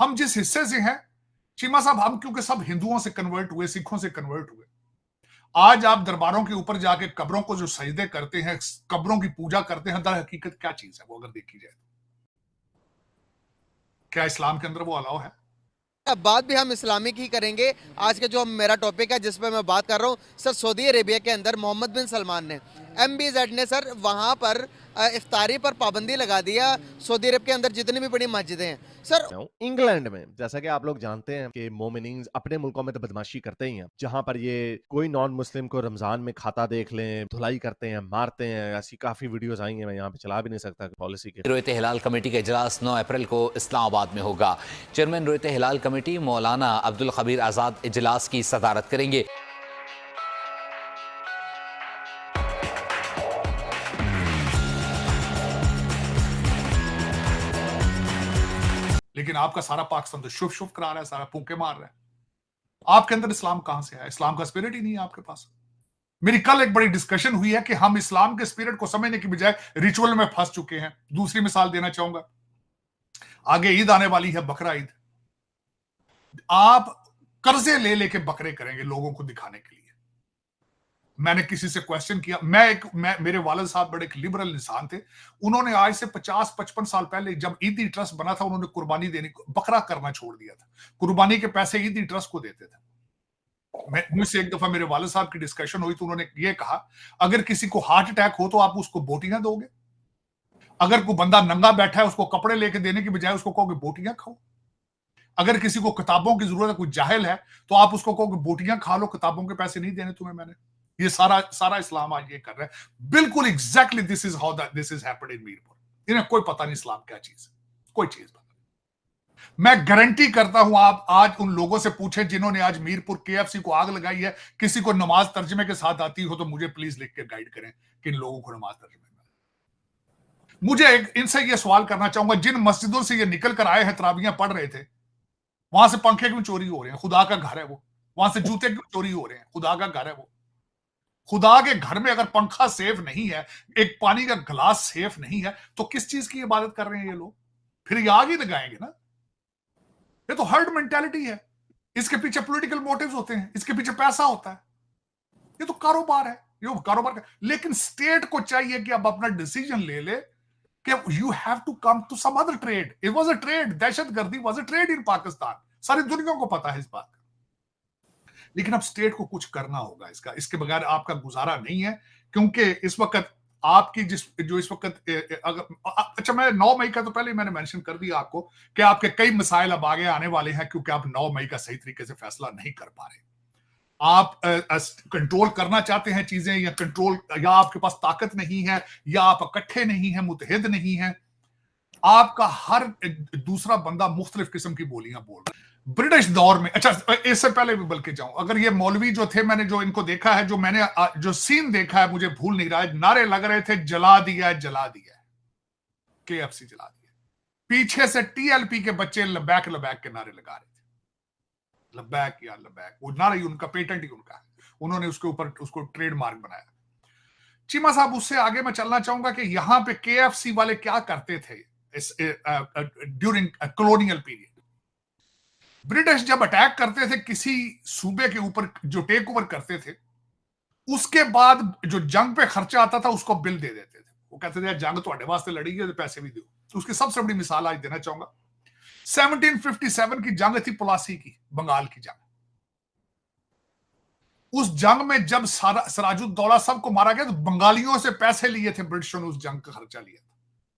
हम जिस हिस्से से हैं, चीमा साहब, हम क्योंकि सब हिंदुओं से कन्वर्ट हुए, सिखों से कन्वर्ट हुए। आज आप दरबारों के ऊपर जाके कब्रों को जो सजदे करते हैं, कब्रों की पूजा करते हैं, दर हकीकत क्या चीज है वो अगर देखी जाए तो? क्या इस्लाम के अंदर वो अलाउ है? अब बात भी हम इस्लामिक ही करेंगे। आज के जो मेरा टॉपिक है जिस पर मैं बात कर रहा हूँ सर, सऊदी अरेबिया के अंदर मोहम्मद बिन सलमान ने, MBZ ने सर वहाँ पर इफ्तारी पर पाबंदी लगा दिया। सऊदी अरब के अंदर जितनी भी बड़ी मस्जिदें हैं सर, इंग्लैंड में, जैसा कि आप लोग जानते हैं कि मोमिनीन अपने मुल्कों में तो बदमाशी करते ही हैं, जहां पर ये कोई नॉन मुस्लिम को रमजान में खाता देख लें, धुलाई करते हैं, मारते हैं, ऐसी काफी वीडियोस आई हैं। मैं यहाँ पे चला भी नहीं सकता पॉलिसी के। रोयत हिलाल कमेटी का इजलास 9 अप्रैल को इस्लामाबाद में होगा। चेयरमैन रोयत हिलाल कमेटी मौलाना अब्दुल खबीर आज़ाद इजलास की सदारत करेंगे। लेकिन आपका सारा पाकिस्तान तो शुभ शुभ करा रहा है, सारा फूंके मार रहा है। आपके अंदर इस्लाम कहां से आया? इस्लाम का स्पिरिट ही नहीं है आपके पास। मेरी कल एक बड़ी डिस्कशन हुई है कि हम इस्लाम के स्पिरिट को समझने की बजाय रिचुअल में फंस चुके हैं। दूसरी मिसाल देना चाहूंगा, आगे ईद आने वाली है, बकरा ईद। आप कर्जे ले लेके बकरे करेंगे लोगों को दिखाने के लिए। मैंने किसी से क्वेश्चन किया, मेरे वालिद साहब बड़े एक लिबरल इंसान थे। उन्होंने आज से 50-55 साल पहले जब ईदी ट्रस्ट बना था, उन्होंने कुर्बानी देने को, बकरा करना छोड़ दिया था। कुर्बानी के पैसे ईदी ट्रस्ट को देते थे। मुझसे एक दफा मेरे वालिद साहब की डिस्कशन हुई तो उन्होंने ये कहा, अगर किसी को हार्ट अटैक हो तो आप उसको बोटियां दोगे? अगर कोई बंदा नंगा बैठा है उसको कपड़े लेके देने की बजाय उसको कहोगे बोटियां खाओ? अगर किसी को किताबों की जरूरत है, कोई जाहिल है, तो आप उसको कहोगे बोटियां खा लो, किताबों के पैसे नहीं देने तुम्हें मैंने। ये सारा इस्लाम आज ये कर रहा है। बिल्कुल exactly this is how this is happened in Mirpur. इन्हें कोई पता नहीं इस्लाम क्या चीज है, कोई चीज पता नहीं। मैं गारंटी करता हूं, आप आज उन लोगों से पूछे जिन्होंने आज मीरपुर KFC को आग लगाई है, किसी को नमाज तर्जमे के साथ आती हो तो मुझे प्लीज लिख के गाइड करें कि इन लोगों को नमाज तर्जमे में। मुझे इनसे ये सवाल करना चाहूंगा, जिन मस्जिदों से ये निकल कर आए हैं, तराबियां पढ़ रहे थे, वहां से पंखे क्यों चोरी हो रहे हैं? खुदा का घर है वो। वहां से जूते क्यों चोरी हो रहे हैं? खुदा का घर है वो। खुदा के घर में अगर पंखा सेफ नहीं है, एक पानी का गिलास सेफ नहीं है, तो किस चीज की इबादत कर रहे हैं ये लोग? फिर ये आग ही लगाएंगे ना। ये तो हर्ड मेंटालिटी है। इसके पीछे पॉलिटिकल मोटिव्स होते हैं, इसके पीछे पैसा होता है। ये तो कारोबार है, ये कारोबार का। लेकिन स्टेट को चाहिए कि अब अपना डिसीजन ले ले कि you have to come to some other trade. It was a trade, दहशतगर्दी was a trade in Pakistan. सारी दुनिया को पता है इस बात का। लेकिन अब स्टेट को कुछ करना होगा इसके बगैर आपका गुजारा नहीं है। क्योंकि इस वक्त आपकी जो इस वक्त अच्छा, मैं 9 मई का तो पहले मैंने मेंशन कर दिया आपको कि आपके कई मसाइल अब आगे आने वाले हैं, क्योंकि आप 9 मई का सही तरीके से फैसला नहीं कर पा रहे। आप कंट्रोल करना चाहते हैं चीजें, या आपके पास ताकत नहीं है, या आप इकट्ठे नहीं है, मुतहिद नहीं है। आपका हर दूसरा बंदा मुख्तलिफ किस्म की बोलियां बोल रहा है। ब्रिटिश दौर में, अच्छा इससे पहले भी बल्कि जाऊं, अगर ये मौलवी जो थे, मैंने जो इनको देखा है, जो मैंने जो सीन देखा है, मुझे भूल नहीं रहा है, नारे लग रहे थे जला दिया है, जला दिया है, KFC जला दिया। पीछे से TLP के बच्चे लबैक लबैक के नारे लगा रहे थे। लबैक या लबैक, वो नारा ही उनका, पेटेंट ही उनका है। उन्होंने उसके ऊपर उसको ट्रेडमार्क बनाया। चीमा साहब, उससे आगे मैं चलना चाहूंगा कि यहां पे KFC वाले क्या करते थे ड्यूरिंग कॉलोनियल पीरियड। ब्रिटिश जब अटैक करते थे किसी सूबे के ऊपर, जो टेक ओवर करते थे, उसके बाद जो जंग पे खर्चा आता था उसको बिल दे देते थे। वो कहते थे जंग तो वास्ते लड़ी है तो पैसे भी दो। तो उसकी सबसे बड़ी मिसाल आज देना चाहूंगा। 1757 की जंग थी, प्लासी की, बंगाल की जंग। उस जंग में जब सराजुद्दौला सबको मारा गया तो बंगालियों से पैसे लिए थे ब्रिटिशों ने, उस जंग का खर्चा लिया था।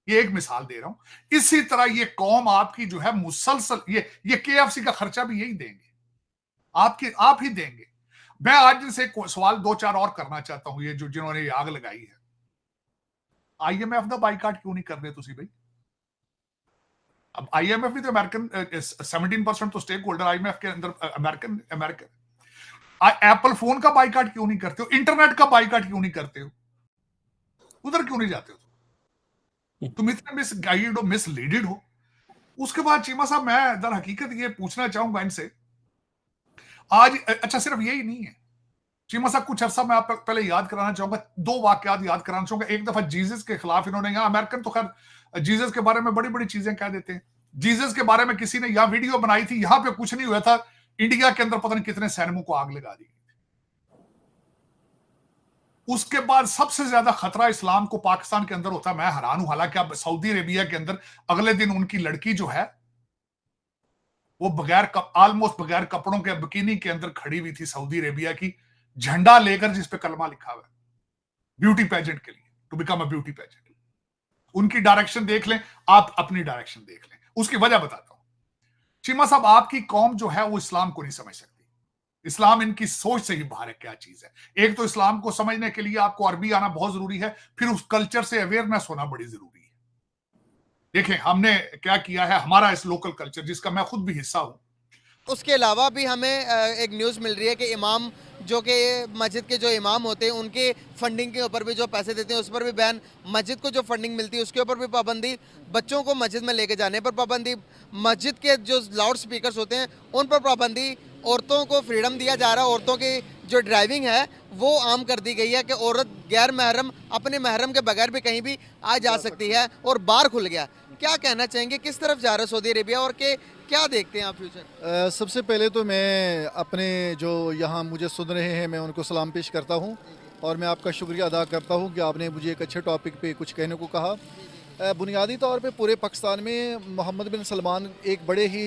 ये एक मिसाल दे रहा हूं। इसी तरह ये कौम आपकी जो है मुसलसल, ये KFC का खर्चा भी यही देंगे, आप ही देंगे। मैं आज इनसे सवाल 2-4 और करना चाहता हूं। ये जो जिन्होंने ये आग लगाई है, IMF का बाइकाट क्यों नहीं कर रहे तुसी भाई? अब IMF भी तो अमेरिकन, 17% तो स्टेक होल्डर IMF के अंदर अमेरिकन। एप्पल फोन का बाइकाट क्यों नहीं करते हो? इंटरनेट का बाइकाट क्यों नहीं करते हो? उधर क्यों नहीं जाते हो? तुम इतने मिसगाइडेड हो, मिसलीडेड हो। उसके बाद चीमा साहब, मैं दर हकीकत ये पूछना चाहूंगा इनसे आज, अच्छा सिर्फ यही नहीं है चीमा साहब, कुछ अरसा मैं आप पहले याद कराना चाहूंगा, 2 वाकयात याद कराना चाहूंगा। एक दफा जीसस के खिलाफ इन्होंने, यहां अमेरिकन तो खैर जीसस के बारे में बड़ी बड़ी चीजें कह देते हैं। जीसस के बारे में किसी ने यहां वीडियो बनाई थी, यहां पे कुछ नहीं हुआ था, इंडिया के अंदर पता नहीं कितने सैनिकों को आग लगा दी गई। उसके बाद सबसे ज्यादा खतरा इस्लाम को पाकिस्तान के अंदर होता है। मैं हैरान हूं, हालांकि अब सऊदी अरेबिया के अंदर अगले दिन उनकी लड़की जो है वो ऑलमोस्ट बगैर कपड़ों के बिकिनी के अंदर खड़ी हुई थी, सऊदी अरेबिया की, झंडा लेकर जिस पे कलमा लिखा हुआ है, ब्यूटी पेजेंट के लिए, to become a beauty pageant. उनकी डायरेक्शन देख लें, आप अपनी डायरेक्शन देख लें। उसकी वजह बताता हूं। चीमा साहब, आपकी कौम जो है वो इस्लाम को नहीं समझ सकती। इस्लाम इनकी सोच से ही बाहर है क्या चीज है। एक तो इस्लाम को समझने के लिए आपको अरबी आना बहुत जरूरी है, फिर उस कल्चर से अवेयरनेस होना बड़ी जरूरी है। देखें हमने क्या किया है, हमारा इस लोकल कल्चर जिसका मैं खुद भी हिस्सा हूं, उसके अलावा भी हमें एक न्यूज़ मिल रही है कि इमाम जो कि मस्जिद के जो इमाम होते हैं उनके फंडिंग के ऊपर भी जो पैसे देते हैं उस पर भी बैन, मस्जिद को जो फंडिंग मिलती है उसके ऊपर भी पाबंदी, बच्चों को मस्जिद में लेके जाने पर पाबंदी, मस्जिद के जो लाउड स्पीकर्स होते हैं उन पर पाबंदी, औरतों को फ्रीडम दिया जा रहा है, औरतों की जो ड्राइविंग है वो आम कर दी गई है कि औरत गैर महरम अपने महरम के बगैर भी कहीं भी आ जा सकती है और बार खुल गया। क्या कहना चाहेंगे, किस तरफ जा रहा है सऊदी अरेबिया और के क्या देखते हैं आप फ्यूचर? सबसे पहले तो मैं अपने जो यहाँ मुझे सुन रहे हैं मैं उनको सलाम पेश करता हूँ और मैं आपका शुक्रिया अदा करता हूँ कि आपने मुझे एक अच्छे टॉपिक पे कुछ कहने को कहा। बुनियादी तौर पे पूरे पाकिस्तान में मोहम्मद बिन सलमान एक बड़े ही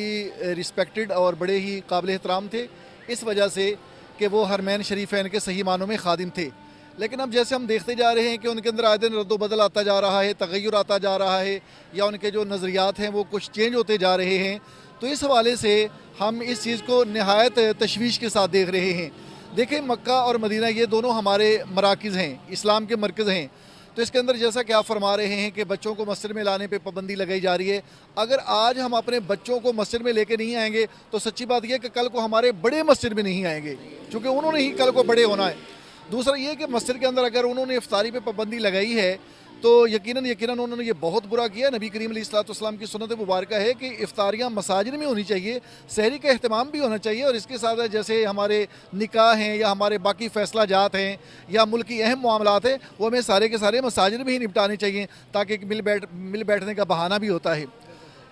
रिस्पेक्टेड और बड़े ही काबिल एहतराम थे, इस वजह से कि वो हरमैन शरीफैन के सही मानों में खादिम थे। लेकिन अब जैसे हम देखते जा रहे हैं कि उनके अंदर आए दिन रद्दोबदल आता जा रहा है, तगय्युर आता जा रहा है, या उनके जो नज़रियात हैं वो कुछ चेंज होते जा रहे हैं, तो इस हवाले से हम इस चीज़ को नहायत तशवीश के साथ देख रहे हैं। देखें, मक्का और मदीना ये दोनों हमारे मराकिज़ हैं, इस्लाम के मरकज़ हैं। तो इसके अंदर जैसा कि आप फरमा रहे हैं कि बच्चों को मस्जिद में लाने पे पाबंदी लगाई जा रही है, अगर आज हम अपने बच्चों को मस्जिद में लेके नहीं आएंगे तो सच्ची बात यह कि कल को हमारे बड़े मस्जिद में नहीं आएंगे, क्योंकि उन्होंने ही कल को बड़े होना है। दूसरा ये कि मस्जिद के अंदर अगर उन्होंने इफ्तारी पे पाबंदी लगाई है तो यकीनन उन्होंने ये बहुत बुरा किया। नबी करीम अलैहिस्सलाम की सुन्नत मुबारक है कि इफ्तारियाँ मसाजिद में होनी चाहिए, सहरी का अहतमाम भी होना चाहिए, और इसके साथ जैसे हमारे निकाह हैं या हमारे बाकी फैसला जात हैं या मुल्क की अहम मामलात हैं वो हमें सारे के सारे मसाजिद में ही निपटाने चाहिए, ताकि एक मिल बैठने का बहाना भी होता है।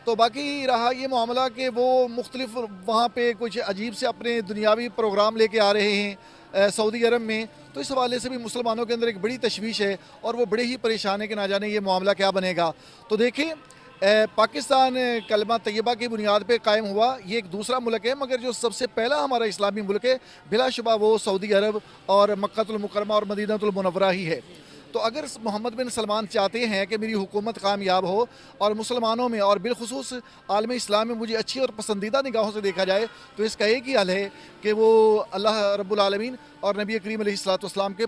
तो बाकी रहा ये मामला कि वो मुख्तलिफ वहाँ पे कुछ अजीब से अपने दुनियावी प्रोग्राम लेके आ रहे हैं सऊदी अरब में, तो इस हवाले से भी मुसलमानों के अंदर एक बड़ी तशवीश है और वो बड़े ही परेशान है कि ना जाने ये मामला क्या बनेगा। तो देखें, पाकिस्तान कलमा तैयबा की बुनियाद पे कायम हुआ, ये एक दूसरा मुल्क है, मगर जो सबसे पहला हमारा इस्लामी मुल्क है बिलाशुबा वो सऊदी अरब और मक्कातुल मुकरमा और मदीनातुल मुनव्वरा ही है। तो अगर मोहम्मद बिन सलमान चाहते हैं कि मेरी हुकूमत कामयाब हो और मुसलमानों में और बिलखुसूस आलम इस्लाम में मुझे अच्छी और पसंदीदा निगाहों से देखा जाए, तो इसका एक ही हल है कि वो अल्लाह रब्बुल आलमीन और नबी करीम अलैहिस्सलाम के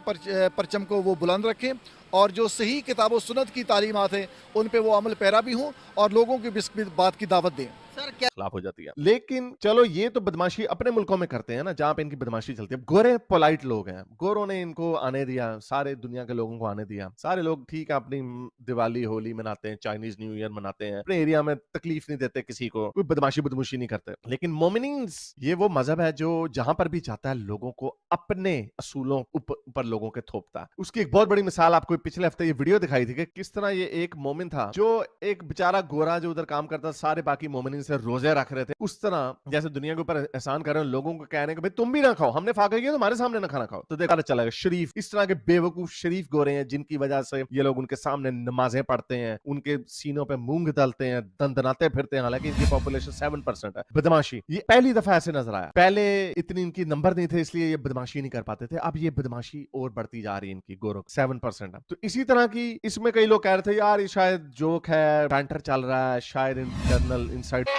परचम को वो बुलंद रखें और जो सही किताब व सुन्नत की तालीमात हैं उन पे वो अमल पैरा भी हों और लोगों की इस बात की दावत दें। खिलाफ हो जाती है। लेकिन चलो ये तो बदमाशी अपने मुल्कों में करते हैं ना, जहां पे इनकी बदमाशी चलती है। गोरे पोलाइट लोग हैं, गोरों ने इनको आने दिया, सारे दुनिया के लोगों को आने दिया। सारे लोग ठीक है अपनी दिवाली होली मनाते हैं, चाइनीज न्यू ईयर मनाते हैं, अपने एरिया में तकलीफ नहीं देते किसी को, कोई बदमाशी नहीं करते। लेकिन मोमिनीन्स ये वो मजहब है जो जहां पर भी जाता है लोगों को अपने असूलों ऊपर लोगों के थोपता है। उसकी एक बहुत बड़ी मिसाल आपको पिछले हफ्ते ये वीडियो दिखाई थी कि किस तरह ये एक मोमिन था जो एक बेचारा गोरा जो उधर काम करता, सारे बाकी मोमिन से रोजे रख रहे थे, उस तरह जैसे दुनिया के ऊपर एहसान कर रहे हैं, लोगों को कह रहे हैं कि भाई तुम भी ना खाओ, हमने फाका किया तुम्हारे सामने ना खाना खाओ। तो देखा चला शरीफ, इस तरह के बेवकूफ शरीफ गोरे हैं जिनकी वजह से ये लोग उनके सामने नमाजें पढ़ते हैं, उनके सीनों पे मूंग डालते हैं, दंदनाते फिरते हैं, हालांकि इनकी पॉपुलेशन 7% है। बदमाशी ये पहली दफा ऐसे नजर आया, पहले इतनी इनकी नंबर नहीं थे इसलिए ये बदमाशी नहीं कर पाते थे, अब ये बदमाशी और बढ़ती जा रही है इनकी, गोरों 7% है। तो इसी तरह की इसमें कई लोग कह रहे थे यार ये शायद जोक है, बैंटर चल रहा है, शायद इंटरनल इनसाइड